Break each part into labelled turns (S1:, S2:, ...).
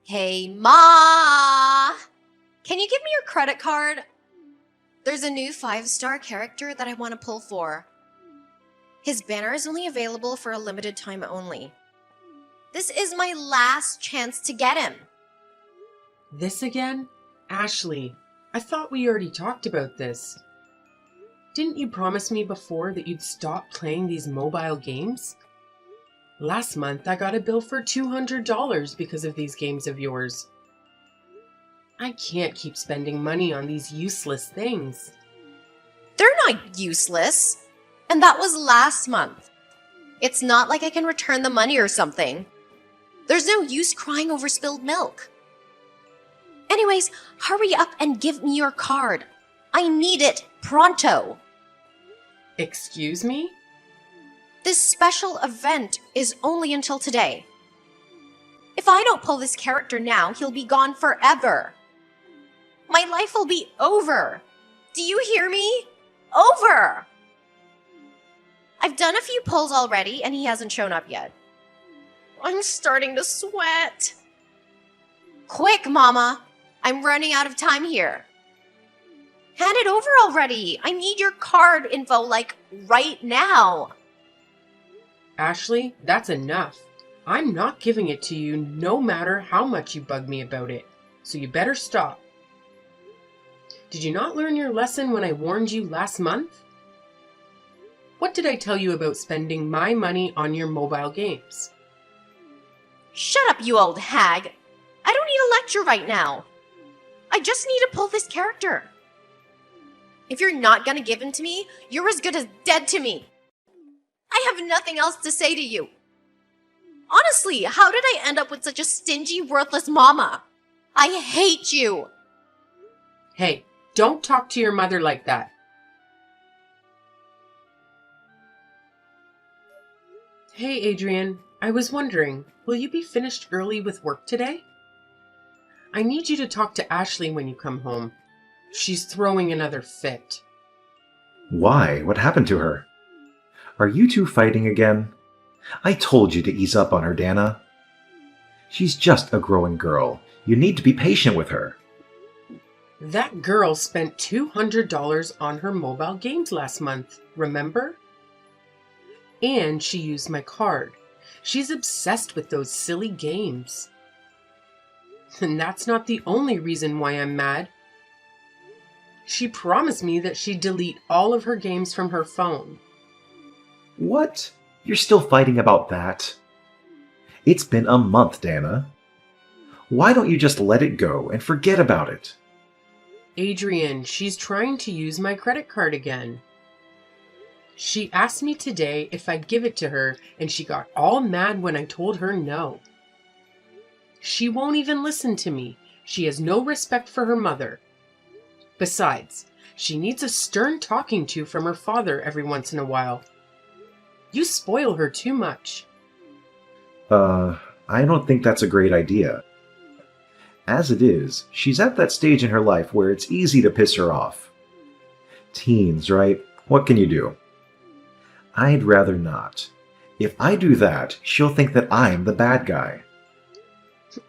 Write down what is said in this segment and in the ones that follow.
S1: Hey, Ma! Can you give me your credit card? There's a new 5-star character that I want to pull for. His banner is only available for a limited time only. This is my last chance to get him.
S2: This again? Ashley, I thought we already talked about this. Didn't you promise me before that you'd stop playing these mobile games? Last month I got a bill for $200 because of these games of yours. I can't keep spending money on these useless things.
S1: They're not useless. And that was last month. It's not like I can return the money or something. There's no use crying over spilled milk. Anyways, hurry up and give me your card. I need it pronto.
S2: Excuse me?
S1: This special event is only until today. If I don't pull this character now, he'll be gone forever. My life will be over. Do you hear me? Over! I've done a few pulls already, and he hasn't shown up yet. I'm starting to sweat. Quick, Mama! I'm running out of time here. Hand it over already. I need your card info, like, right now.
S2: Ashley, that's enough. I'm not giving it to you no matter how much you bug me about it, so you better stop. Did you not learn your lesson when I warned you last month? What did I tell you about spending my money on your mobile games?
S1: Shut up, you old hag. I don't need a lecture right now. I just need to pull this character. If you're not gonna give him to me, you're as good as dead to me. I have nothing else to say to you. Honestly, how did I end up with such a stingy, worthless mama? I hate you.
S2: Hey, don't talk to your mother like that. Hey, Adrian, I was wondering, will you be finished early with work today? I need you to talk to Ashley when you come home. She's throwing another fit.
S3: Why? What happened to her? Are you two fighting again? I told you to ease up on her, Dana. She's just a growing girl. You need to be patient with her.
S2: That girl spent $200 on her mobile games last month, remember? And she used my card. She's obsessed with those silly games. And that's not the only reason why I'm mad. She promised me that she'd delete all of her games from her phone.
S3: What? You're still fighting about that? It's been a month, Dana. Why don't you just let it go and forget about it?
S2: Adrian, she's trying to use my credit card again. She asked me today if I'd give it to her, and she got all mad when I told her no. She won't even listen to me. She has no respect for her mother. Besides, she needs a stern talking to from her father every once in a while. You spoil her too much.
S3: I don't think that's a great idea. As it is, she's at that stage in her life where it's easy to piss her off. Teens, right? What can you do? I'd rather not. If I do that, she'll think that I'm the bad guy.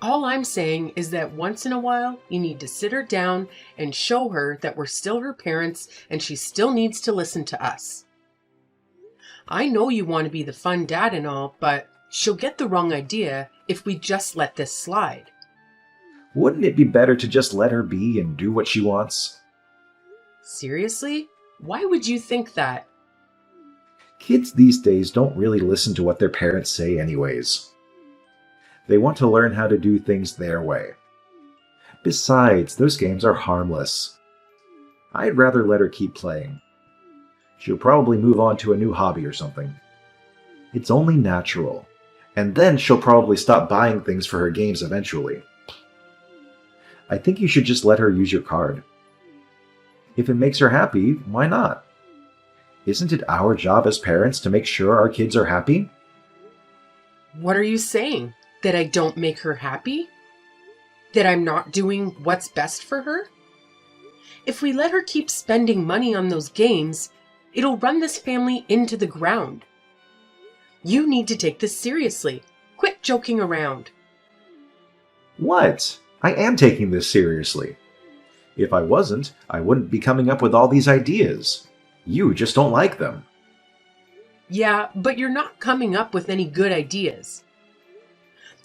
S2: All I'm saying is that once in a while, you need to sit her down and show her that we're still her parents and she still needs to listen to us. I know you want to be the fun dad and all, but she'll get the wrong idea if we just let this slide.
S3: Wouldn't it be better to just let her be and do what she wants?
S2: Seriously? Why would you think that?
S3: Kids these days don't really listen to what their parents say anyways. They want to learn how to do things their way. Besides, those games are harmless. I'd rather let her keep playing. She'll probably move on to a new hobby or something. It's only natural. And then she'll probably stop buying things for her games eventually. I think you should just let her use your card. If it makes her happy, why not? Isn't it our job as parents to make sure our kids are happy?
S2: What are you saying? That I don't make her happy? That I'm not doing what's best for her? If we let her keep spending money on those games, it'll run this family into the ground. You need to take this seriously. Quit joking around.
S3: What? I am taking this seriously. If I wasn't, I wouldn't be coming up with all these ideas. You just don't like them.
S2: Yeah, but you're not coming up with any good ideas.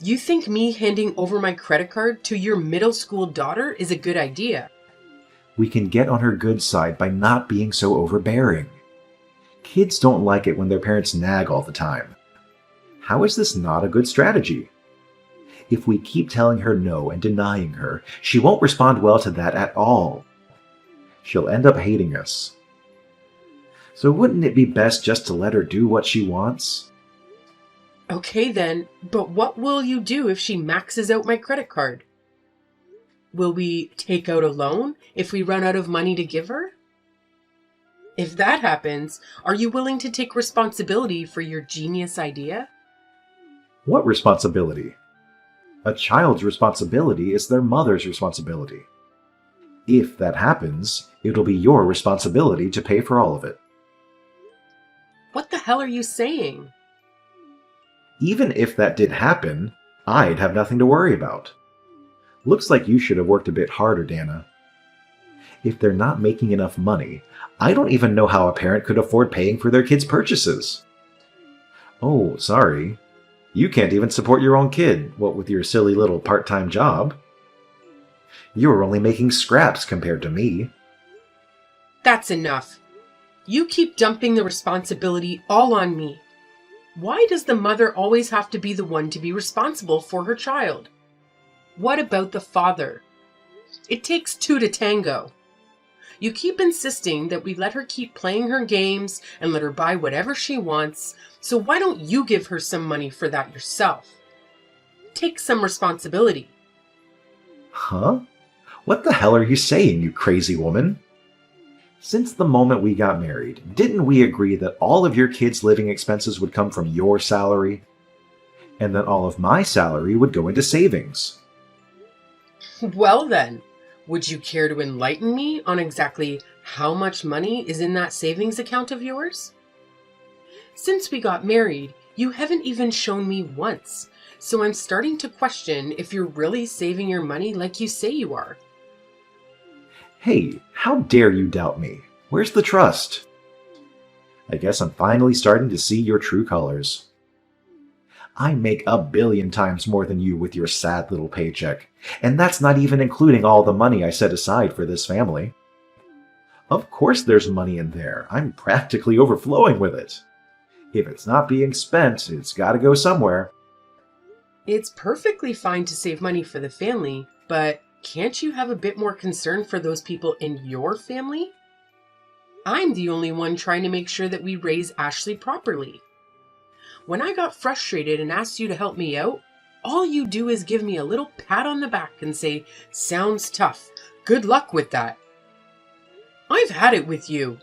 S2: You think me handing over my credit card to your middle school daughter is a good idea?
S3: We can get on her good side by not being so overbearing. Kids don't like it when their parents nag all the time. How is this not a good strategy? If we keep telling her no and denying her, she won't respond well to that at all. She'll end up hating us. So wouldn't it be best just to let her do what she wants?
S2: Okay then, but what will you do if she maxes out my credit card? Will we take out a loan if we run out of money to give her? If that happens, are you willing to take responsibility for your genius idea?
S3: What responsibility? A child's responsibility is their mother's responsibility. If that happens, it'll be your responsibility to pay for all of it.
S2: What the hell are you saying?
S3: Even if that did happen, I'd have nothing to worry about. Looks like you should have worked a bit harder, Dana. If they're not making enough money, I don't even know how a parent could afford paying for their kids' purchases. Oh, sorry. You can't even support your own kid, what with your silly little part-time job. You're only making scraps compared to me.
S2: That's enough. You keep dumping the responsibility all on me. Why does the mother always have to be the one to be responsible for her child? What about the father? It takes two to tango. You keep insisting that we let her keep playing her games and let her buy whatever she wants, so why don't you give her some money for that yourself? Take some responsibility.
S3: Huh? What the hell are you saying, you crazy woman? Since the moment we got married, didn't we agree that all of your kids' living expenses would come from your salary? And that all of my salary would go into savings?
S2: Well then, would you care to enlighten me on exactly how much money is in that savings account of yours? Since we got married, you haven't even shown me once, so I'm starting to question if you're really saving your money like you say you are.
S3: Hey, how dare you doubt me? Where's the trust? I guess I'm finally starting to see your true colors. I make 1,000,000,000 times more than you with your sad little paycheck, and that's not even including all the money I set aside for this family. Of course there's money in there. I'm practically overflowing with it. If it's not being spent, it's gotta go somewhere.
S2: It's perfectly fine to save money for the family, but can't you have a bit more concern for those people in your family? I'm the only one trying to make sure that we raise Ashley properly. When I got frustrated and asked you to help me out, all you do is give me a little pat on the back and say, "Sounds tough. Good luck with that." I've had it with you.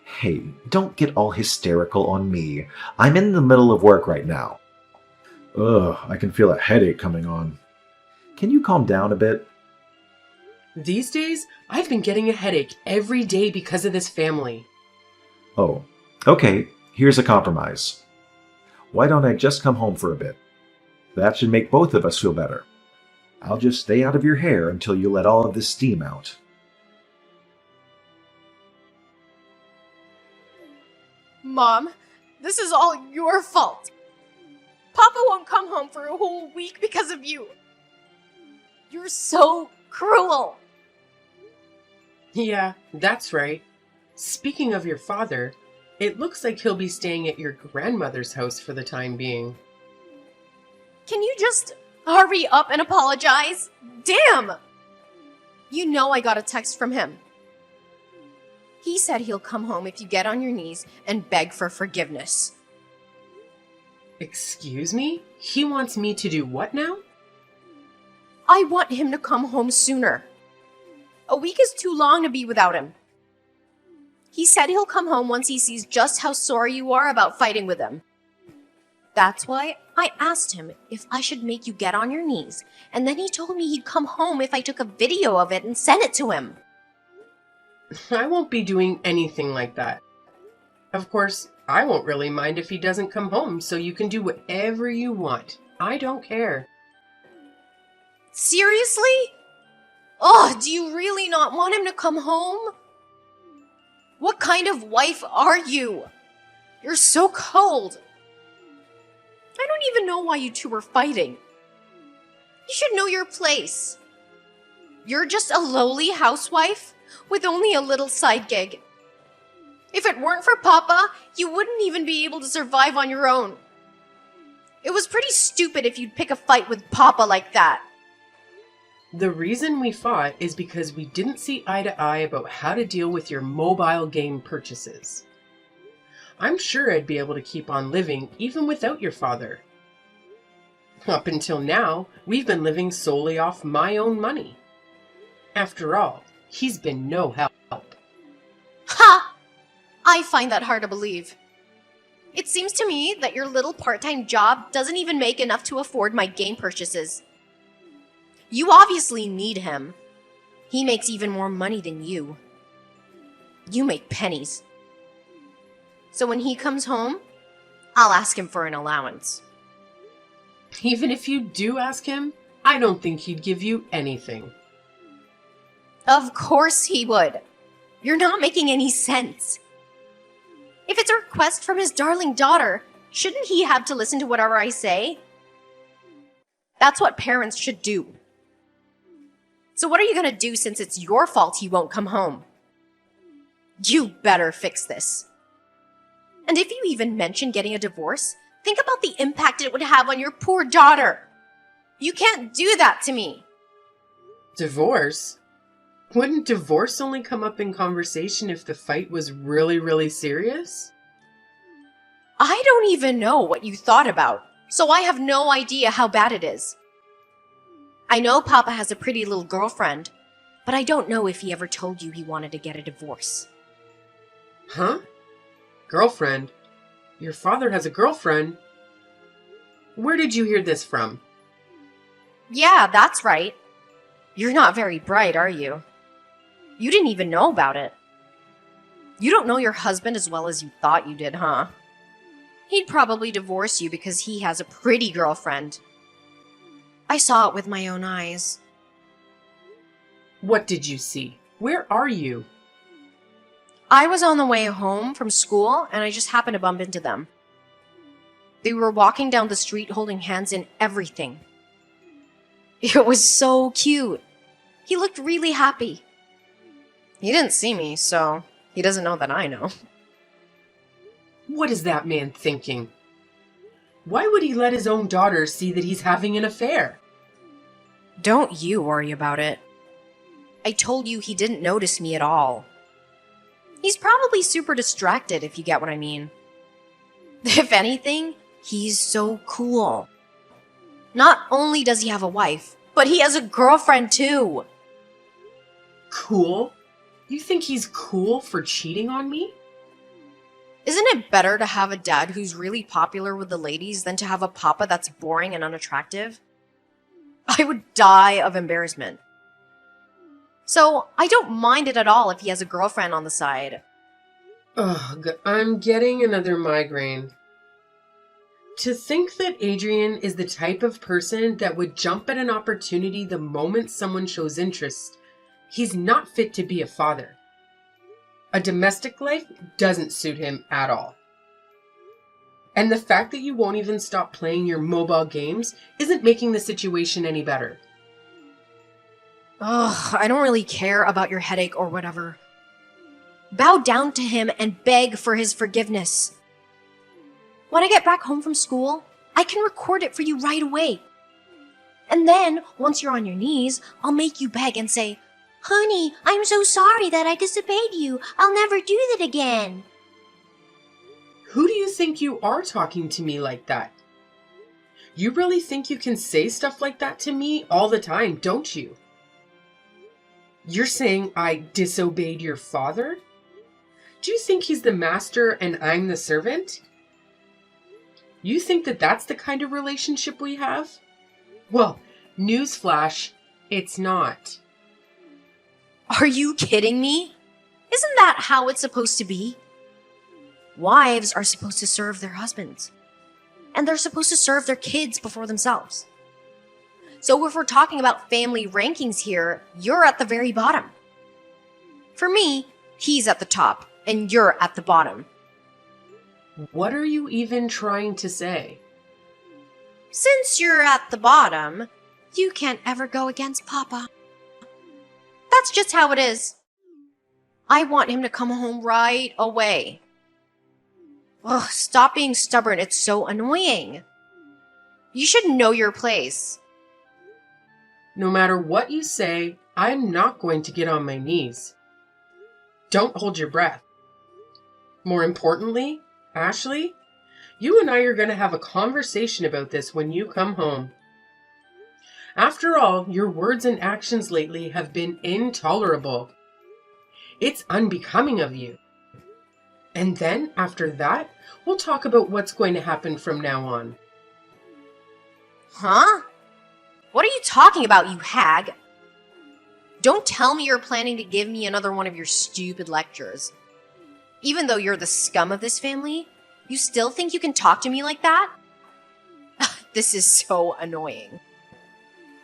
S3: Hey, don't get all hysterical on me. I'm in the middle of work right now. Ugh, I can feel a headache coming on. Can you calm down a bit?
S2: These days, I've been getting a headache every day because of this family.
S3: Oh, okay, here's a compromise. Why don't I just come home for a bit? That should make both of us feel better. I'll just stay out of your hair until you let all of this steam out.
S1: Mom, this is all your fault. Papa won't come home for a whole week because of you. You're so cruel.
S2: Yeah, that's right. Speaking of your father, it looks like he'll be staying at your grandmother's house for the time being.
S1: Can you just hurry up and apologize? Damn! You know I got a text from him. He said he'll come home if you get on your knees and beg for forgiveness.
S2: Excuse me? He wants me to do what now?
S1: I want him to come home sooner. A week is too long to be without him. He said he'll come home once he sees just how sorry you are about fighting with him. That's why I asked him if I should make you get on your knees, and then he told me he'd come home if I took a video of it and sent it to him.
S2: I won't be doing anything like that. Of course, I won't really mind if he doesn't come home, so you can do whatever you want. I don't care.
S1: Seriously? Oh, do you really not want him to come home? What kind of wife are you? You're so cold. I don't even know why you two were fighting. You should know your place. You're just a lowly housewife with only a little side gig. If it weren't for Papa, you wouldn't even be able to survive on your own. It was pretty stupid if you'd pick a fight with Papa like that.
S2: The reason we fought is because we didn't see eye to eye about how to deal with your mobile game purchases. I'm sure I'd be able to keep on living even without your father. Up until now, we've been living solely off my own money. After all, he's been no help.
S1: Ha! I find that hard to believe. It seems to me that your little part-time job doesn't even make enough to afford my game purchases. You obviously need him. He makes even more money than you. You make pennies. So when he comes home, I'll ask him for an allowance.
S2: Even if you do ask him, I don't think he'd give you anything.
S1: Of course he would. You're not making any sense. If it's a request from his darling daughter, shouldn't he have to listen to whatever I say? That's what parents should do. So what are you gonna do since it's your fault he won't come home? You better fix this. And if you even mention getting a divorce, think about the impact it would have on your poor daughter. You can't do that to me.
S2: Divorce? Wouldn't divorce only come up in conversation if the fight was really, really serious?
S1: I don't even know what you thought about, so I have no idea how bad it is. I know Papa has a pretty little girlfriend, but I don't know if he ever told you he wanted to get a divorce.
S2: Huh? Girlfriend? Your father has a girlfriend? Where did you hear this from?
S1: Yeah, that's right. You're not very bright, are you? You didn't even know about it. You don't know your husband as well as you thought you did, huh? He'd probably divorce you because he has a pretty girlfriend. I saw it with my own eyes.
S2: What did you see? Where are you?
S1: I was on the way home from school and I just happened to bump into them. They were walking down the street holding hands and everything. It was so cute. He looked really happy. He didn't see me, so he doesn't know that I know.
S2: What is that man thinking? Why would he let his own daughter see that he's having an affair?
S1: Don't you worry about it. I told you he didn't notice me at all. He's probably super distracted, if you get what I mean. If anything, he's so cool. Not only does he have a wife, but he has a girlfriend too.
S2: Cool? You think he's cool for cheating on me?
S1: Isn't it better to have a dad who's really popular with the ladies than to have a papa that's boring and unattractive? I would die of embarrassment. So I don't mind it at all if he has a girlfriend on the side.
S2: Ugh, I'm getting another migraine. To think that Adrian is the type of person that would jump at an opportunity the moment someone shows interest, he's not fit to be a father. A domestic life doesn't suit him at all. And the fact that you won't even stop playing your mobile games isn't making the situation any better.
S1: Ugh, I don't really care about your headache or whatever. Bow down to him and beg for his forgiveness. When I get back home from school, I can record it for you right away. And then, once you're on your knees, I'll make you beg and say, "Honey, I'm so sorry that I disobeyed you. I'll never do that again."
S2: Who do you think you are talking to me like that? You really think you can say stuff like that to me all the time, don't you? You're saying I disobeyed your father? Do you think he's the master and I'm the servant? You think that that's the kind of relationship we have? Well, newsflash, it's not.
S1: Are you kidding me? Isn't that how it's supposed to be? Wives are supposed to serve their husbands. And they're supposed to serve their kids before themselves. So if we're talking about family rankings here, you're at the very bottom. For me, he's at the top, and you're at the bottom.
S2: What are you even trying to say?
S1: Since you're at the bottom, you can't ever go against Papa. That's just how it is. I want him to come home right away. Ugh, stop being stubborn, it's so annoying. You should know your place.
S2: No matter what you say, I'm not going to get on my knees. Don't hold your breath. More importantly, Ashley, you and I are going to have a conversation about this when you come home. After all, your words and actions lately have been intolerable. It's unbecoming of you. And then, after that, we'll talk about what's going to happen from now on.
S1: Huh? What are you talking about, you hag? Don't tell me you're planning to give me another one of your stupid lectures. Even though you're the scum of this family, you still think you can talk to me like that? This is so annoying.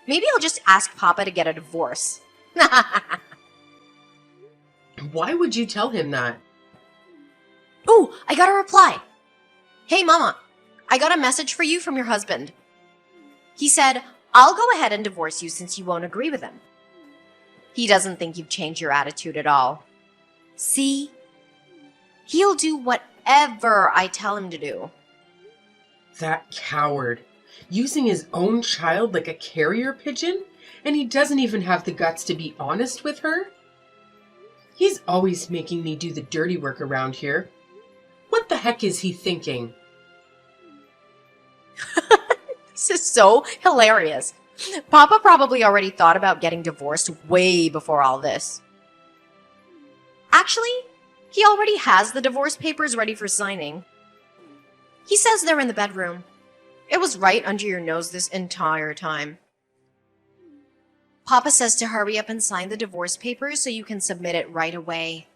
S1: Maybe I'll just ask Papa to get a divorce.
S2: Why would you tell him that?
S1: Ooh, I got a reply. Hey, Mama, I got a message for you from your husband. He said, I'll go ahead and divorce you since you won't agree with him. He doesn't think you've changed your attitude at all. See? He'll do whatever I tell him to do.
S2: That coward. Using his own child like a carrier pigeon? And he doesn't even have the guts to be honest with her? He's always making me do the dirty work around here. What the heck is he thinking?
S1: This is so hilarious. Papa probably already thought about getting divorced way before all this. Actually, he already has the divorce papers ready for signing. He says they're in the bedroom. It was right under your nose this entire time. Papa says to hurry up and sign the divorce papers so you can submit it right away.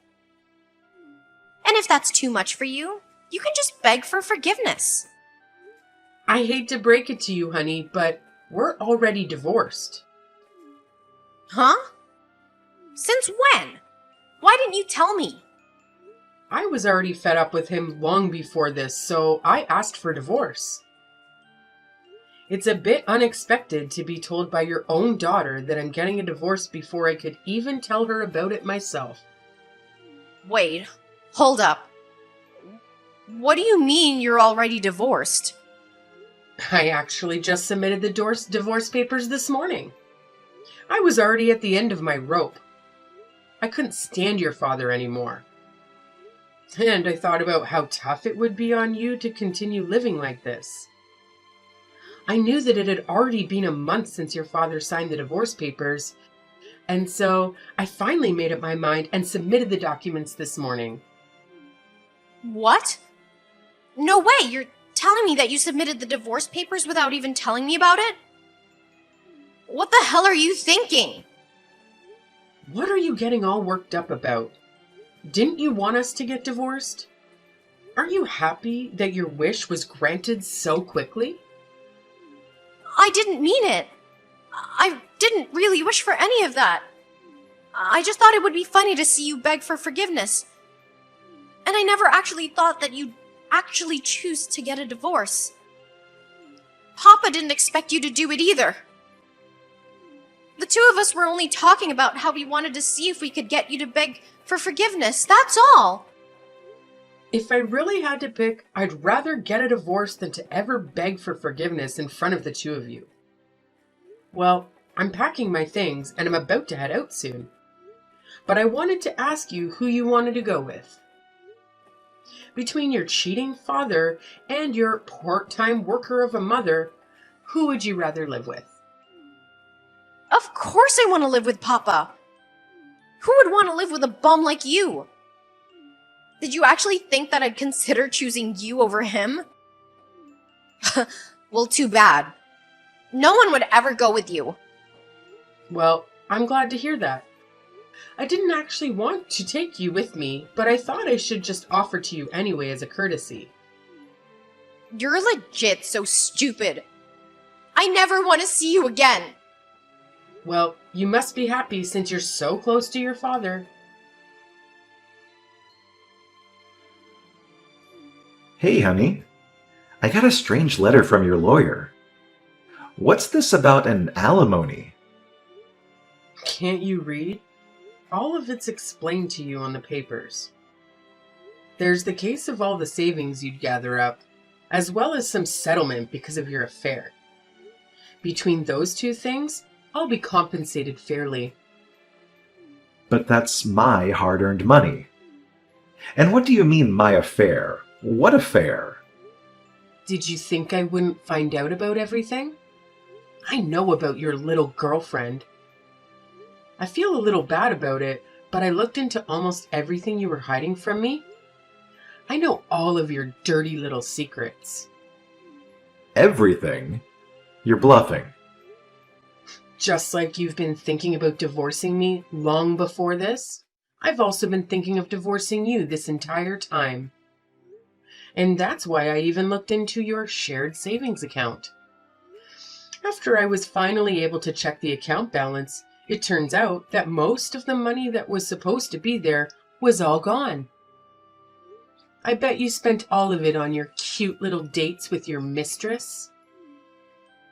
S1: And if that's too much for you, you can just beg for forgiveness.
S2: I hate to break it to you, honey, but we're already divorced.
S1: Huh? Since when? Why didn't you tell me?
S2: I was already fed up with him long before this, so I asked for divorce. It's a bit unexpected to be told by your own daughter that I'm getting a divorce before I could even tell her about it myself.
S1: Wait, hold up. What do you mean you're already divorced?
S2: I actually just submitted the divorce papers this morning. I was already at the end of my rope. I couldn't stand your father anymore. And I thought about how tough it would be on you to continue living like this. I knew that it had already been a month since your father signed the divorce papers, and so I finally made up my mind and submitted the documents this morning.
S1: What? No way, you're telling me that you submitted the divorce papers without even telling me about it? What the hell are you thinking?
S2: What are you getting all worked up about? Didn't you want us to get divorced? Aren't you happy that your wish was granted so quickly?
S1: I didn't mean it. I didn't really wish for any of that. I just thought it would be funny to see you beg for forgiveness. And I never actually thought that you'd actually choose to get a divorce. Papa didn't expect you to do it either. The two of us were only talking about how we wanted to see if we could get you to beg for forgiveness, that's all.
S2: If I really had to pick, I'd rather get a divorce than to ever beg for forgiveness in front of the two of you. Well, I'm packing my things and I'm about to head out soon. But I wanted to ask you who you wanted to go with. Between your cheating father and your part-time worker of a mother, who would you rather live with?
S1: Of course I want to live with Papa. Who would want to live with a bum like you? Did you actually think that I'd consider choosing you over him? Well, too bad. No one would ever go with you.
S2: Well, I'm glad to hear that. I didn't actually want to take you with me, but I thought I should just offer to you anyway as a courtesy.
S1: You're legit so stupid. I never want to see you again.
S2: Well, you must be happy since you're so close to your father.
S3: Hey, honey. I got a strange letter from your lawyer. What's this about an alimony?
S2: Can't you read? All of it's explained to you on the papers. There's the case of all the savings you'd gather up, as well as some settlement because of your affair. Between those two things, I'll be compensated fairly.
S3: But that's my hard-earned money. And what do you mean, my affair? What affair?
S2: Did you think I wouldn't find out about everything? I know about your little girlfriend. I feel a little bad about it, but I looked into almost everything you were hiding from me. I know all of your dirty little secrets.
S3: Everything? You're bluffing.
S2: Just like you've been thinking about divorcing me long before this, I've also been thinking of divorcing you this entire time. And that's why I even looked into your shared savings account. After I was finally able to check the account balance, it turns out that most of the money that was supposed to be there was all gone. I bet you spent all of it on your cute little dates with your mistress.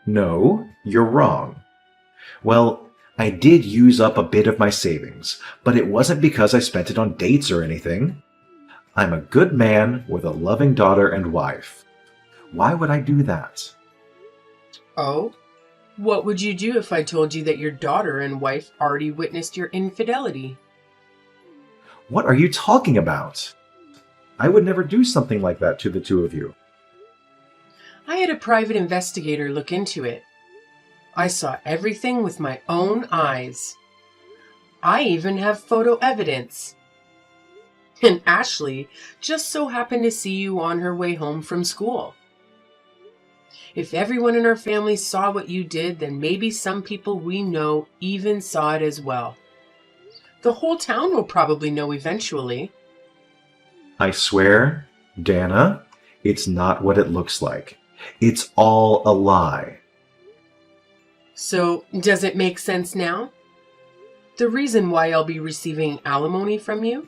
S3: No, you're wrong. Well, I did use up a bit of my savings, but it wasn't because I spent it on dates or anything. I'm a good man with a loving daughter and wife. Why would I do that?
S2: Oh? What would you do if I told you that your daughter and wife already witnessed your infidelity?
S3: What are you talking about? I would never do something like that to the two of you.
S2: I had a private investigator look into it. I saw everything with my own eyes. I even have photo evidence. And Ashley just so happened to see you on her way home from school. If everyone in our family saw what you did, then maybe some people we know even saw it as well. The whole town will probably know eventually.
S3: I swear, Dana, it's not what it looks like. It's all a lie.
S2: So, does it make sense now? The reason why I'll be receiving alimony from you?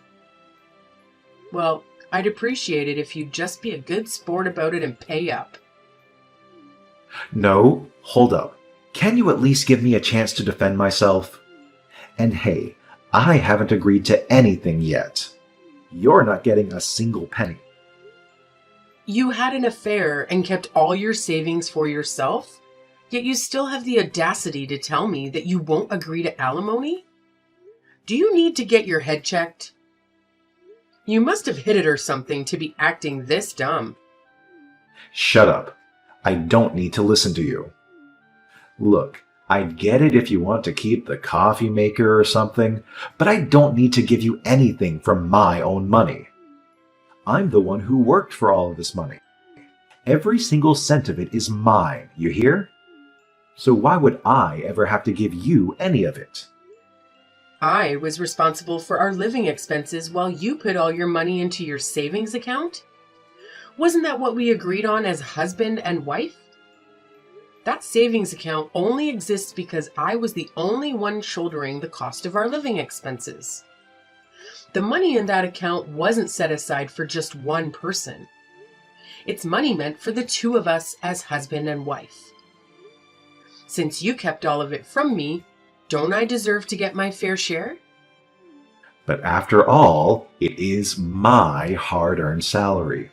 S2: Well, I'd appreciate it if you'd just be a good sport about it and pay up.
S3: No, hold up. Can you at least give me a chance to defend myself? And hey, I haven't agreed to anything yet. You're not getting a single penny.
S2: You had an affair and kept all your savings for yourself, yet you still have the audacity to tell me that you won't agree to alimony? Do you need to get your head checked? You must have hit it or something to be acting this dumb.
S3: Shut up. I don't need to listen to you. Look, I'd get it if you want to keep the coffee maker or something, but I don't need to give you anything from my own money. I'm the one who worked for all of this money. Every single cent of it is mine, you hear? So why would I ever have to give you any of it?
S2: I was responsible for our living expenses while you put all your money into your savings account? Wasn't that what we agreed on as husband and wife? That savings account only exists because I was the only one shouldering the cost of our living expenses. The money in that account wasn't set aside for just one person. It's money meant for the two of us as husband and wife. Since you kept all of it from me, don't I deserve to get my fair share?
S3: But after all, it is my hard-earned salary.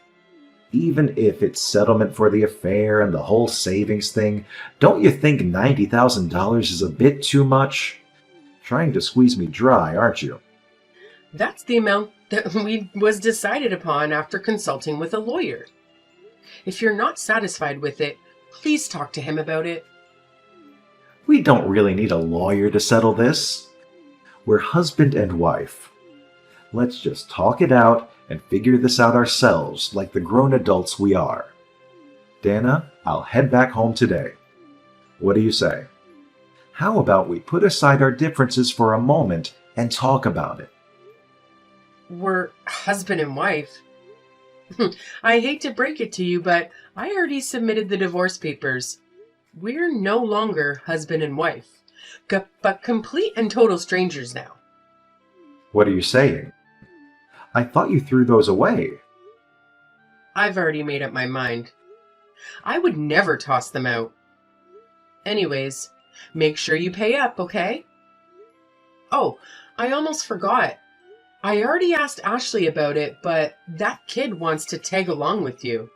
S3: Even if it's settlement for the affair and the whole savings thing, don't you think $90,000 is a bit too much? Trying to squeeze me dry, aren't you?
S2: That's the amount that was decided upon after consulting with a lawyer. If you're not satisfied with it, please talk to him about it.
S3: We don't really need a lawyer to settle this. We're husband and wife. Let's just talk it out and figure this out ourselves like the grown adults we are. Dana, I'll head back home today. What do you say? How about we put aside our differences for a moment and talk about it?
S2: We're husband and wife. I hate to break it to you, but I already submitted the divorce papers. We're no longer husband and wife, but complete and total strangers now.
S3: What are you saying? I thought you threw those away.
S2: I've already made up my mind. I would never toss them out. Anyways, make sure you pay up, okay? Oh, I almost forgot. I already asked Ashley about it, but that kid wants to tag along with you.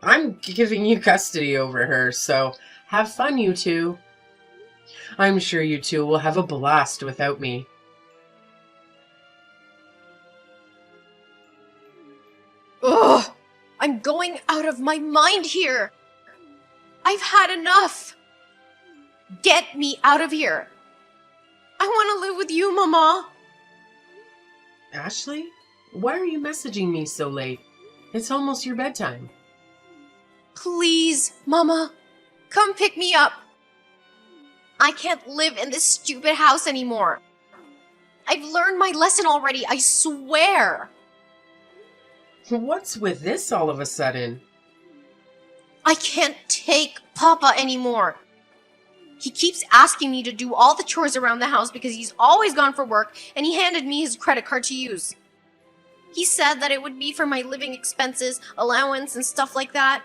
S2: I'm giving you custody over her, so have fun, you two. I'm sure you two will have a blast without me.
S1: Ugh! I'm going out of my mind here! I've had enough! Get me out of here! I want to live with you, Mama!
S2: Ashley, why are you messaging me so late? It's almost your bedtime.
S1: Please, Mama, come pick me up. I can't live in this stupid house anymore. I've learned my lesson already, I swear.
S2: What's with this all of a sudden?
S1: I can't take Papa anymore. He keeps asking me to do all the chores around the house because he's always gone for work, and he handed me his credit card to use. He said that it would be for my living expenses, allowance, and stuff like that.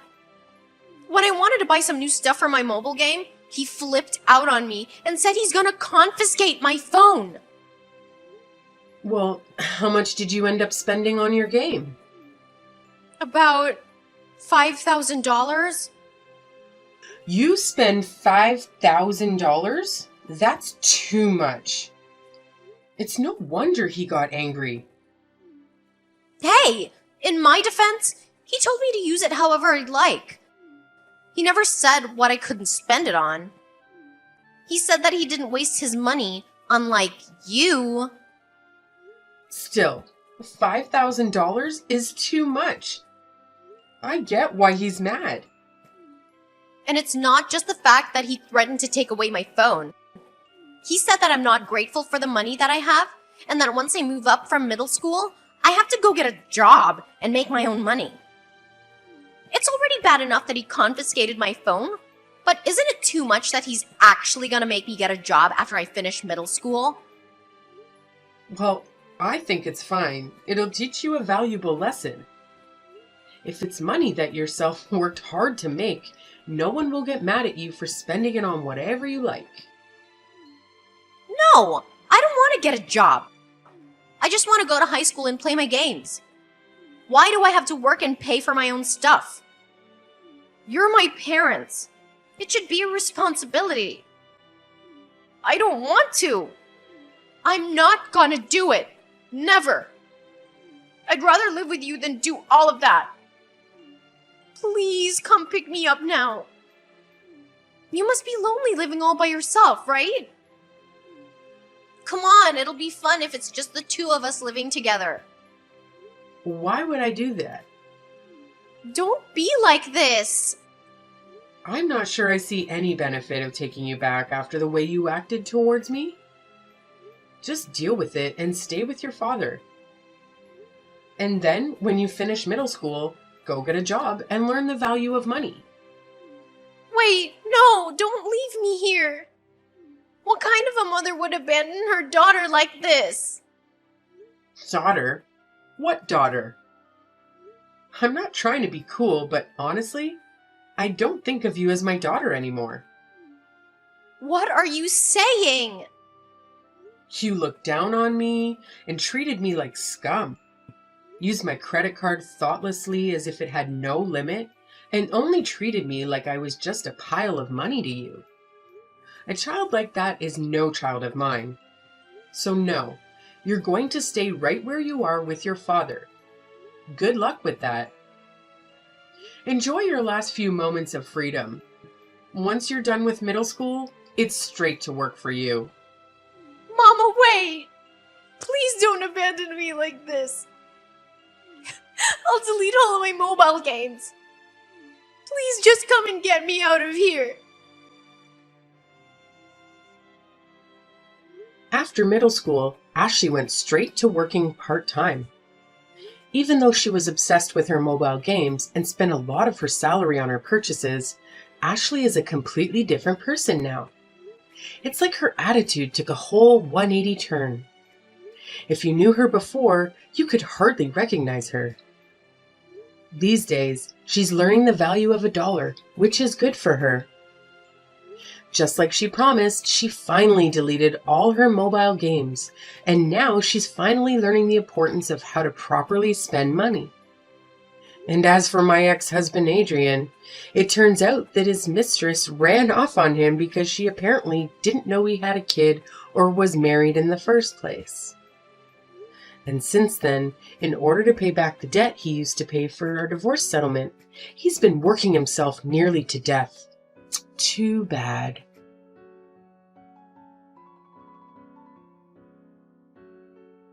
S1: When I wanted to buy some new stuff for my mobile game, he flipped out on me and said he's gonna confiscate my phone.
S2: Well, how much did you end up spending on your game?
S1: About $5,000?
S2: You spend $5,000? That's too much. It's no wonder he got angry.
S1: Hey, in my defense, he told me to use it however I'd like. He never said what I couldn't spend it on. He said that he didn't waste his money, unlike you.
S2: Still, $5,000 is too much. I get why he's mad.
S1: And it's not just the fact that he threatened to take away my phone. He said that I'm not grateful for the money that I have, and that once I move up from middle school, I have to go get a job and make my own money. It's already bad enough that he confiscated my phone, but isn't it too much that he's actually gonna make me get a job after I finish middle school?
S2: Well, I think it's fine. It'll teach you a valuable lesson. If it's money that yourself worked hard to make, no one will get mad at you for spending it on whatever you like.
S1: No, I don't want to get a job. I just want to go to high school and play my games. Why do I have to work and pay for my own stuff? You're my parents. It should be a responsibility. I don't want to. I'm not gonna do it. Never. I'd rather live with you than do all of that. Please come pick me up now. You must be lonely living all by yourself, right? Come on, it'll be fun if it's just the two of us living together.
S2: Why would I do that?
S1: Don't be like this.
S2: I'm not sure I see any benefit of taking you back after the way you acted towards me. Just deal with it and stay with your father. And then, when you finish middle school, go get a job and learn the value of money.
S1: Wait, no, don't leave me here. What kind of a mother would abandon her daughter like this?
S2: Daughter? What daughter? I'm not trying to be cool, but honestly, I don't think of you as my daughter anymore.
S1: What are you saying?
S2: You looked down on me and treated me like scum. Used my credit card thoughtlessly as if it had no limit, and only treated me like I was just a pile of money to you. A child like that is no child of mine. So no, you're going to stay right where you are with your father. Good luck with that. Enjoy your last few moments of freedom. Once you're done with middle school, it's straight to work for you.
S1: Mama, wait! Please don't abandon me like this. I'll delete all of my mobile games. Please just come and get me out of here.
S2: After middle school, Ashley went straight to working part-time. Even though she was obsessed with her mobile games and spent a lot of her salary on her purchases, Ashley is a completely different person now. It's like her attitude took a whole 180 turn. If you knew her before, you could hardly recognize her. These days, she's learning the value of $1, which is good for her. Just like she promised, she finally deleted all her mobile games, and now she's finally learning the importance of how to properly spend money. And as for my ex-husband Adrian, it turns out that his mistress ran off on him because she apparently didn't know he had a kid or was married in the first place. And since then, in order to pay back the debt he used to pay for our divorce settlement, he's been working himself nearly to death. Too bad.